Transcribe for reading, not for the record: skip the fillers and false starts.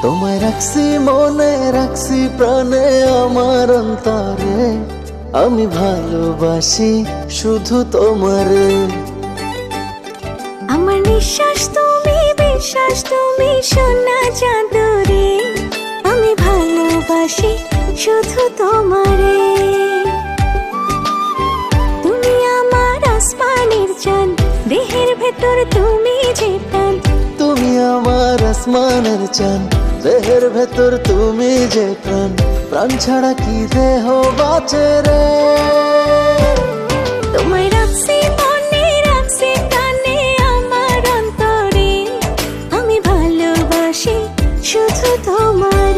তোমায় রাখছি মনে, রাখছি প্রাণে, আমার অন্তরে আমি ভালোবাসি শুধু তোমারে। আমার নিঃশ্বাস তুমি, বিশ্বাস তুমি, সোনা চাঁদরে আমি ভালোবাসি শুধু তোমারে। তুমি আমার আসমানের চাঁদ, দেহের ভেতর তুমি যে প্রাণ। তুমি আমার আসমানের চাঁদ, দেহের ভেতর তুমি যে প্রাণ। প্রাণ ছাড়া কি দেহ বাঁচে রে। তোমায় রাখছি মনে, রাখছি প্রাণে, আমার অন্তরে আমি ভালোবাসি শুধু তোমার।